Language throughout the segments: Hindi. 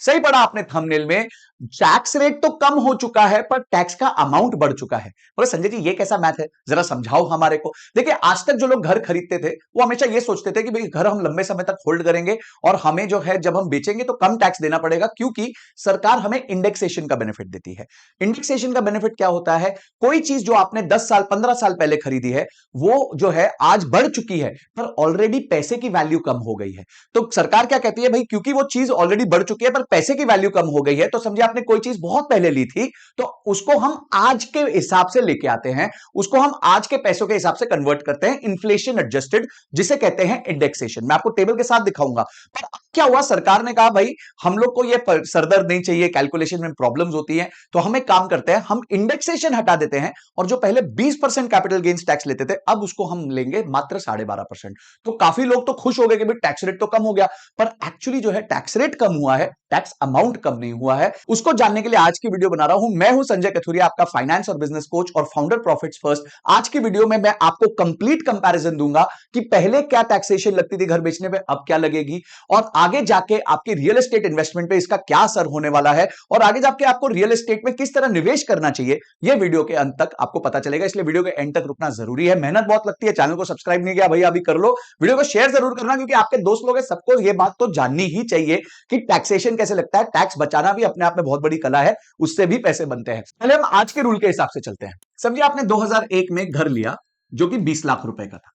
सही पढ़ा आपने थंबनेल में। टैक्स रेट तो कम हो चुका है पर टैक्स का अमाउंट बढ़ चुका है। बोले संजय जी ये कैसा मैथ है, जरा समझाओ हमारे को। देखिए आज तक जो लोग घर खरीदते थे वो हमेशा ये सोचते थे कि भाई घर हम लंबे समय तक होल्ड करेंगे और हमें जो है जब हम बेचेंगे तो कम टैक्स देना पड़ेगा, क्योंकि सरकार हमें इंडेक्सेशन का बेनिफिट देती है। इंडेक्सेशन का बेनिफिट क्या होता है, कोई चीज जो आपने 10 साल 15 साल पहले खरीदी है वो जो है आज बढ़ चुकी है पर ऑलरेडी पैसे की वैल्यू कम हो गई है। तो सरकार क्या कहती है, भाई क्योंकि वो चीज ऑलरेडी बढ़ चुकी है पर पैसे की वैल्यू कम हो गई है, तो समझे आपने कोई चीज बहुत पहले ली थी तो उसको हम आज के हिसाब से लेके आते हैं, उसको हम आज के पैसों के हिसाब से कन्वर्ट करते हैं, इन्फ्लेशन एडजस्टेड, जिसे कहते हैं इंडेक्सेशन। मैं आपको टेबल के साथ दिखाऊंगा। पर अब क्या हुआ, सरकार ने कहा भाई हम लोग को ये सरदर्द नहीं चाहिए, कैलकुलेशन में प्रॉब्लम्स होती है, तो हम एक काम करते हैं, हम इंडेक्सेशन हटा देते हैं और जो पहले 20% कैपिटल गेन्स टैक्स लेते थे अब उसको हम लेंगे मात्र 12.5%। तो काफी लोग तो खुश हो गए कि भाई टैक्स रेट तो कम हो गया, पर एक्चुअली जो है टैक्स रेट कम हुआ है, टैक्स अमाउंट कम नहीं हुआ है। उसको जानने के लिए आज की वीडियो बना रहा हूं। मैं हूं संजय कथुरिया, आपका फाइनेंस और बिजनेस कोच और फाउंडर प्रॉफिट्स फर्स्ट। आज की वीडियो में मैं आपको कंप्लीट कंपैरिजन दूंगा कि पहले क्या टैक्सेशन लगती थी घर बेचने पे, अब क्या लगेगी, और आगे जाके आपके रियल एस्टेट इन्वेस्टमेंट पे इसका क्या असर होने वाला है, और आगे जाके आपको रियल एस्टेट में किस तरह निवेश करना चाहिए, यह वीडियो के अंत तक आपको पता चलेगा। इसलिए वीडियो के एंड तक रुकना जरूरी है। मेहनत बहुत लगती है, चैनल को सब्सक्राइब नहीं किया भैया अभी कर लो, वीडियो को शेयर जरूर करना, क्योंकि आपके दोस्त लोग हैं, सबको यह बात तो जाननी ही चाहिए कि टैक्सेशन कैसे लगता है। टैक्स बचाना भी अपने आप में बहुत बड़ी कला है, उससे भी पैसे बनते हैं। पहले हम आज के रूल के हिसाब से चलते हैं। समझिए आपने 2001 में घर लिया जो कि 20 लाख रुपए का था।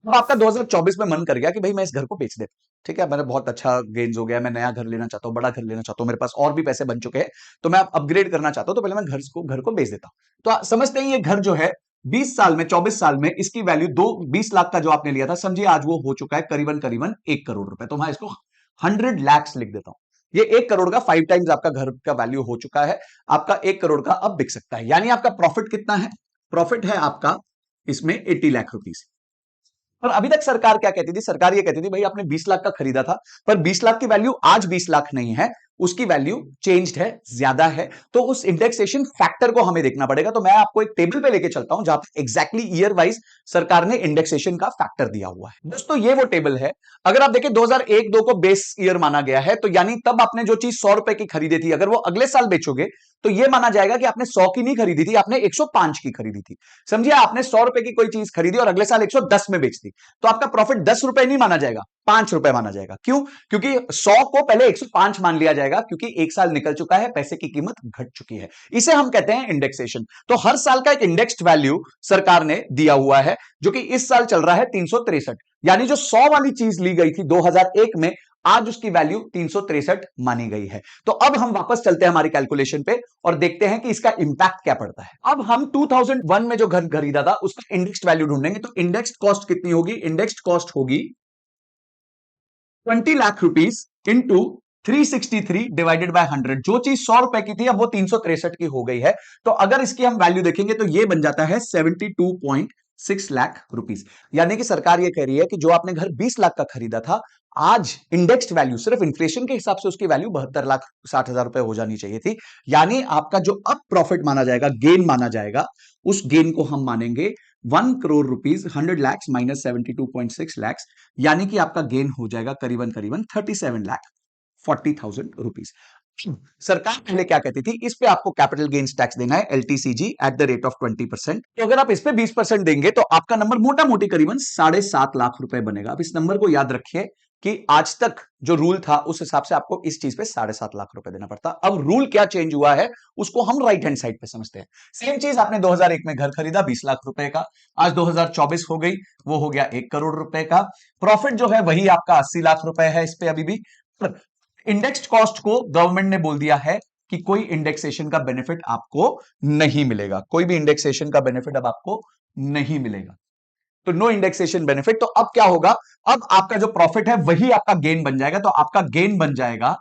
अब आपका 2024 में मन कर गया कि भाई मैं इस घर को बेच देता हूं, ठीक है, मैंने बहुत अच्छा गेन्स हो गया, मैं नया घर लेना चाहता हूं, बड़ा घर लेना चाहता हूं, मेरे पास और भी पैसे बन चुके हैं, तो मैं अब अपग्रेड करना चाहता हूं, तो पहले मैं घर को बेच देता हूं। तो समझते हैं ये घर जो है 20 साल में, 24 साल में इसकी वैल्यू 20 लाख का जो आपने लिया था, समझिए आज वो हो चुका है करीबन करीबन 1 करोड़ रुपए। तो मैं इसको 100 lakhs लिख देता हूं। ये 1 करोड़ का 5 टाइम्स आपका घर का वैल्यू हो चुका है, आपका 1 करोड़ का अब बिक सकता है। यानी आपका प्रॉफिट कितना है, प्रॉफिट है आपका इसमें 80 लाख रुपीस। और अभी तक सरकार क्या कहती थी, सरकार ये कहती थी भाई आपने 20 लाख का खरीदा था, पर 20 लाख की वैल्यू आज 20 लाख नहीं है, उसकी वैल्यू चेंज्ड है, ज्यादा है, तो उस इंडेक्सेशन फैक्टर को हमें देखना पड़ेगा। तो मैं आपको एक टेबल पे लेके चलता हूं जहां पे एग्जैक्टली ईयर वाइज सरकार ने इंडेक्सेशन का फैक्टर दिया हुआ है। दोस्तों ये वो टेबल है। अगर आप देखें 2001-2 को बेस ईयर माना गया है, तो यानी तब आपने जो चीज 100 रुपए की खरीदी थी, अगर वो अगले साल बेचोगे तो यह माना जाएगा कि आपने 100 की नहीं खरीदी थी, आपने 105 की खरीदी थी। समझिए आपने 100 रुपए की कोई चीज खरीदी और अगले साल 110 में बेच दी, तो आपका प्रॉफिट 10 रुपए नहीं माना जाएगा, 5 रुपए माना जाएगा। क्यों? क्योंकि 100 को पहले 105 मान लिया जाएगा, क्योंकि एक साल निकल चुका है, पैसे की कीमत घट चुकी है। इसे हम कहते हैं इंडेक्सेशन। तो हर साल का एक इंडेक्स्ड वैल्यू सरकार ने दिया हुआ है, जो कि इस साल चल रहा है 363। यानी जो 100 वाली चीज ली गई थी 2001 में, आज उसकी वैल्यू 363 मानी गई है। तो अब हम वापस चलते हैं हमारी कैलकुलेशन पे और देखते हैं कि इसका इंपैक्ट क्या पड़ता है। अब हम 2001 में जो घर खरीदा था उसका इंडेक्स्ड वैल्यू ढूंढेंगे। तो इंडेक्स्ड कॉस्ट कितनी होगी, इंडेक्स्ड कॉस्ट होगी 20 lakh rupees into 363 divided by 100। जो चीज 100 रुपए की थी अब वो 363 की हो गई है। तो अगर इसकी हम वैल्यू देखेंगे तो ये बन जाता है 72.6 लाख रुपीस। यानी कि सरकार ये कह रही है कि जो आपने घर 20 लाख का खरीदा था, आज इंडेक्स्ड वैल्यू सिर्फ इन्फ्लेशन के हिसाब से उसकी वैल्यू 72,60,000 रुपए हो जानी चाहिए थी। यानी आपका जो अब प्रॉफिट माना जाएगा, गेन माना जाएगा, उस गेन को हम मानेंगे 1 crore rupees, 100 lakhs minus 72.6 lakhs, यानी कि आपका गेन हो जाएगा करीबन करीबन 37,40,000 रुपीस। सरकार पहले क्या कहती थी, इस पे आपको कैपिटल गेन्स टैक्स देना है, LTCG at the rate of 20%। तो अगर आप इस पे 20% देंगे तो आपका नंबर मोटा मोटी करीबन 7.5 लाख रुपए बनेगा। अब इस नंबर को याद रखिए कि आज तक जो रूल था उस हिसाब से आपको इस चीज पे 7.5 लाख रुपए देना पड़ता। अब रूल क्या चेंज हुआ है उसको हम राइट हैंड साइड पे समझते हैं। सेम चीज आपने 2001 में घर खरीदा 20 लाख रुपए का, आज 2024 हो गई, वो हो गया 1 करोड़ रुपए का। प्रॉफिट जो है वही आपका 80 लाख रुपए है इस पे अभी भी। इंडेक्स्ड कॉस्ट को गवर्नमेंट ने बोल दिया है कि कोई इंडेक्सेशन का बेनिफिट आपको नहीं मिलेगा, कोई भी इंडेक्सेशन का बेनिफिट अब आपको नहीं मिलेगा। तो नो इंडेक्सेशन बेनिफिट। तो अब क्या होगा, अब आपका जो प्रॉफिट है वही आपका गेन बन जाएगा। तो आपका गेन बन जाएगा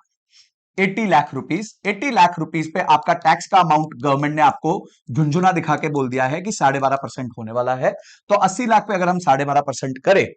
80 लाख रुपीस। 80 लाख रुपीस पे आपका टैक्स का अमाउंट गवर्नमेंट ने आपको झुंझुना दिखा के बोल दिया है कि 12.5% होने वाला है। तो 80 लाख पे अगर हम 12.5% करें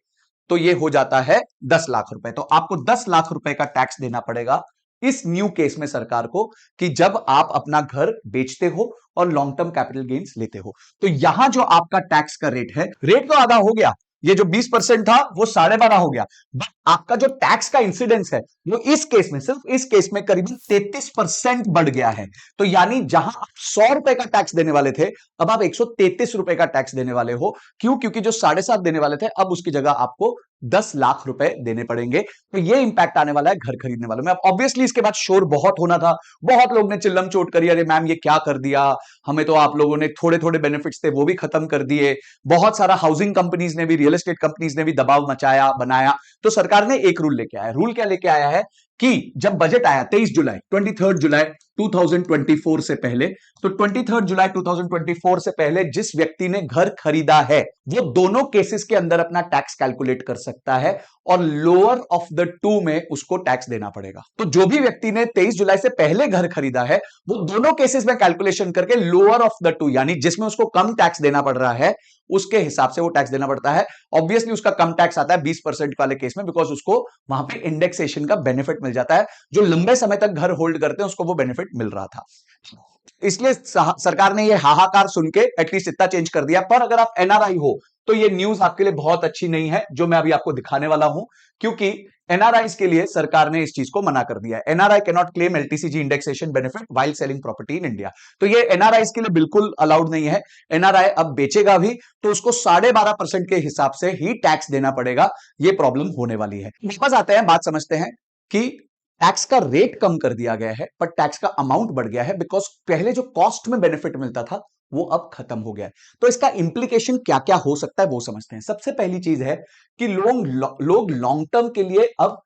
तो ये हो जाता है 10 लाख रुपए। तो आपको 10 लाख रुपए का टैक्स देना पड़ेगा इस न्यू केस में सरकार को, कि जब आप अपना घर बेचते हो और लॉन्ग टर्म कैपिटल गेन्स लेते हो। तो यहां जो आपका टैक्स का रेट है, रेट तो आधा हो गया, ये जो 20% था वो 12.5 हो गया, बट आपका जो टैक्स का इंसिडेंस है वो इस केस में, सिर्फ इस केस में करीबन 33% बढ़ गया है। तो यानी जहां आप 100 रुपए का टैक्स देने वाले थे, अब आप 133 रुपए का टैक्स देने वाले हो। क्यों? क्योंकि जो 7.5 देने वाले थे, अब उसकी जगह आपको 10 लाख रुपए देने पड़ेंगे। तो ये इंपैक्ट आने वाला है घर खरीदने वालों में। अब ऑब्वियसली इसके बाद शोर बहुत होना था, बहुत लोग ने चिल्लम चोट करी, अरे मैम ये क्या कर दिया, हमें तो आप लोगों ने थोड़े थोड़े बेनिफिट्स थे वो भी खत्म कर दिए। बहुत सारा हाउसिंग कंपनीज ने भी, रियल एस्टेट कंपनीज ने भी दबाव मचाया, बनाया। तो सरकार ने एक रूल लेके आया। रूल क्या लेके आया है कि जब बजट आया 23 जुलाई 23 जुलाई 2024 से पहले, तो 23 जुलाई 2024 से पहले जिस व्यक्ति ने घर खरीदा है वो दोनों केसेस के अंदर अपना टैक्स कैलकुलेट कर सकता है, और लोअर ऑफ द टू में उसको टैक्स देना पड़ेगा। तो जो भी व्यक्ति ने 23 जुलाई से पहले घर खरीदा है वो दोनों केसेस में कैलकुलेशन करके लोअर ऑफ द टू, यानी जिसमें उसको कम टैक्स देना पड़ रहा है उसके हिसाब से वो टैक्स देना पड़ता है। ऑब्वियसली उसका कम टैक्स आता है 20% वाले केस में, बिकॉज उसको वहां पे इंडेक्सेशन का बेनिफिट मिल जाता है। जो लंबे समय तक घर होल्ड करते हैं उसको वो बेनिफिट मिल रहा था। इसलिए सरकार ने ये हाहाकार सुन के एटलीस्ट इतना चेंज कर दिया। पर अगर आप एनआरआई हो तो ये न्यूज आपके लिए बहुत अच्छी नहीं है, जो मैं अभी आपको दिखाने वाला हूं, क्योंकि एनआरआईज के लिए सरकार ने इस चीज को मना कर दिया है। NRI can not claim LTCG indexation benefit while selling property in India. तो ये एनआरआईज के लिए बिल्कुल अलाउड नहीं है। एनआरआई अब बेचेगा भी तो उसको 12.5% के हिसाब से ही टैक्स देना पड़ेगा। ये प्रॉब्लम होने वाली है। वापस आते हैं, बात समझते हैं कि टैक्स का रेट कम कर दिया गया है पर टैक्स का अमाउंट बढ़ गया है, बिकॉज पहले जो कॉस्ट में बेनिफिट मिलता था वो अब खत्म हो गया है। तो इसका इंप्लीकेशन क्या क्या हो सकता है वो समझते हैं। सबसे पहली चीज है कि लोग लॉन्ग टर्म के लिए अब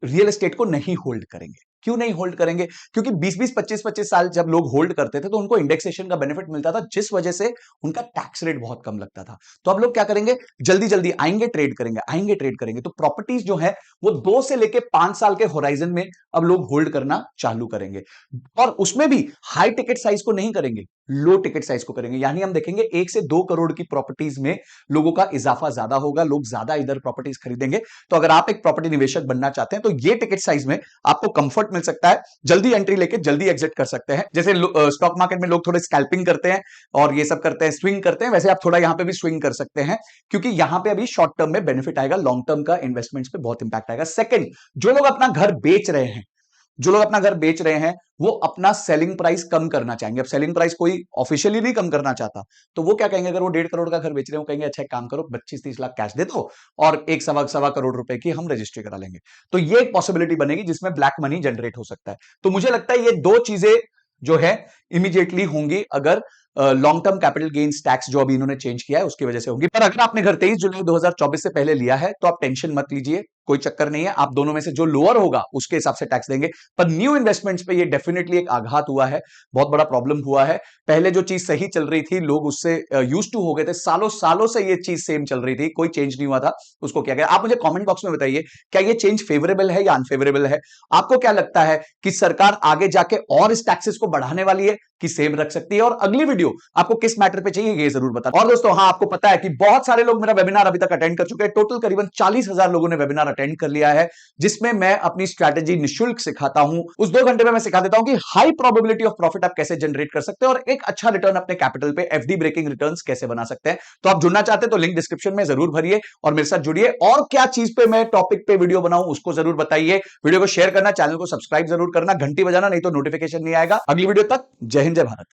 रियल एस्टेट को नहीं होल्ड करेंगे। क्यों नहीं होल्ड करेंगे? क्योंकि 20-20, 25-25 साल जब लोग होल्ड करते थे तो उनको इंडेक्सेशन का बेनिफिट मिलता था, जिस वजह से उनका टैक्स रेट बहुत कम लगता था। तो अब लोग क्या करेंगे, जल्दी जल्दी आएंगे, ट्रेड करेंगे, आएंगे ट्रेड करेंगे। तो प्रॉपर्टीज जो है वो 2 से लेके 5 साल के होराइजन में अब लोग होल्ड करना चालू करेंगे, और उसमें भी हाई टिकट साइज को नहीं करेंगे, लो टिकट साइज को करेंगे। यानी हम देखेंगे 1 से 2 करोड़ की प्रॉपर्टीज में लोगों का इजाफा ज्यादा होगा, लोग ज्यादा इधर प्रॉपर्टीज खरीदेंगे। तो अगर आप एक प्रॉपर्टी निवेशक बनना चाहते हैं तो ये टिकट साइज में आपको कंफर्ट मिल सकता है, जल्दी एंट्री लेके जल्दी एग्जिट कर सकते हैं। जैसे स्टॉक मार्केट में लोग थोड़े स्कैल्पिंग करते हैं और ये सब करते हैं, स्विंग करते हैं, वैसे आप थोड़ा यहां पे भी स्विंग कर सकते हैं, क्योंकि यहां पे अभी शॉर्ट टर्म में बेनिफिट आएगा, लॉन्ग टर्म का इन्वेस्टमेंट्स पे बहुत इंपैक्ट आएगा। सेकंड, जो लोग अपना घर बेच रहे हैं, जो लोग अपना घर बेच रहे हैं वो अपना सेलिंग प्राइस कम करना चाहेंगे। अब सेलिंग प्राइस कोई ऑफिशियली नहीं कम करना चाहता, तो वो क्या कहेंगे, अगर वो 1.5 करोड़ का घर बेच रहे हो, कहेंगे अच्छा एक काम करो 25-30 लाख कैश दे दो और एक सवा करोड़ रुपए की हम रजिस्ट्री करा लेंगे। तो ये एक पॉसिबिलिटी बनेगी जिसमें ब्लैक मनी जनरेट हो सकता है। तो मुझे लगता है ये दो चीजें जो है इमीडिएटली होंगी अगर long term capital gains tax जो अभी इन्होंने चेंज किया है उसकी वजह से होगी। पर अगर आपने घर 23 जुलाई 2024 से पहले लिया है तो आप टेंशन मत लीजिए, कोई चक्कर नहीं है। आप दोनों में से जो लोअर होगा उसके हिसाब से टैक्स देंगे। पर न्यू इन्वेस्टमेंट्स पे ये डेफिनेटली एक आघात हुआ है, बहुत बड़ा प्रॉब्लम हुआ है। पहले जो चीज सही चल रही थी लोग उससे यूज टू हो गए थे, सालों सालों से ये चीज सेम चल रही थी, कोई चेंज नहीं हुआ था, उसको क्या गया। आप मुझे कमेंट बॉक्स में बताइए क्या ये चेंज फेवरेबल है या अनफेवरेबल है। आपको क्या लगता है कि सरकार आगे जाके और इस टैक्सेस को बढ़ाने वाली है कि सेम रख सकती है, और अगली वीडियो आपको किस मैटर पे चाहिए ये जरूर बताना। और दोस्तों हाँ, आपको पता है कि बहुत सारे लोग मेरा वेबिनार अभी तक अटेंड कर चुके हैं। टोटल करीबन 40,000 लोगों ने वेबिनार अटेंड कर लिया है, जिसमें मैं अपनी स्ट्रैटेजी निःशुल्क सिखाता हूं। उस 2 घंटे में मैं सिखा देता हूं कि हाई प्रोबेबिलिटी ऑफ प्रॉफिट आप कैसे जनरेट कर सकते हैं और एक अच्छा रिटर्न अपने कैपिटल पे, एफडी ब्रेकिंग रिटर्न्स कैसे बना सकते हैं। तो आप जुड़ना चाहते हैं तो लिंक डिस्क्रिप्शन में जरूर भरिए और मेरे साथ जुड़िए। और क्या चीज पे मैं टॉपिक पे वीडियो बनाऊं उसको जरूर बताइए। वीडियो को शेयर करना, चैनल को सब्सक्राइब जरूर करना, घंटी बजाना, नहीं तो नोटिफिकेशन नहीं आएगा। अगली वीडियो तक जय हिंद, जय भारत।